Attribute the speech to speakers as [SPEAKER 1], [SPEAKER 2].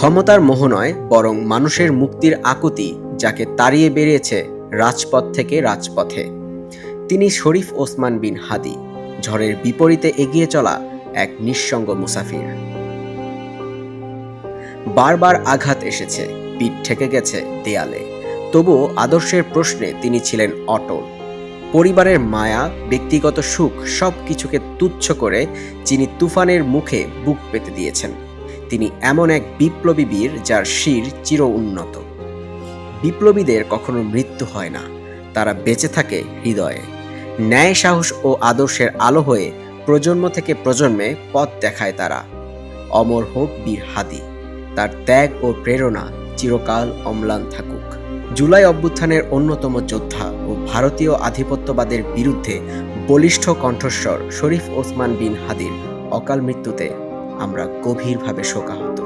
[SPEAKER 1] ক্ষমতার মোহ নয়, বরং মানুষের মুক্তির আকুতি যাকে তাড়িয়ে বেরিয়েছে রাজপথ থেকে রাজপথে। তিনি শরীফ ওসমান বিন হাদী, ঝড়ের বিপরীতে এগিয়ে চলা এক নিঃসঙ্গ মুসাফির। বারবার আঘাত এসেছে, পিঠ ঠেকে গেছে দেয়ালে, তবুও আদর্শের প্রশ্নে তিনি ছিলেন অটল। পরিবারের মায়া, ব্যক্তিগত সুখ সব কিছুকে তুচ্ছ করে যিনি তুফানের মুখে বুক পেতে দিয়েছেন, তিনি এমন এক বিপ্লবী বীর যার শির চির উন্নত। বিপ্লবীদের কখনো মৃত্যু হয় না, তারা বেঁচে থাকে হৃদয়ে। ন্যায়, সাহস ও আদর্শের আলো হয়ে প্রজন্ম থেকে প্রজন্মে পথ দেখায় তারা। অমর হোক বীর হাদী, তার ত্যাগ ও প্রেরণা চিরকাল অম্লান থাকুক। জুলাই অভ্যুত্থানের অন্যতম যোদ্ধা ও ভারতীয় আধিপত্যবাদের বিরুদ্ধে বলিষ্ঠ কণ্ঠস্বর শরীফ ওসমান বিন হাদীর অকাল মৃত্যুতে আমরা গভীরভাবে শোকাহত।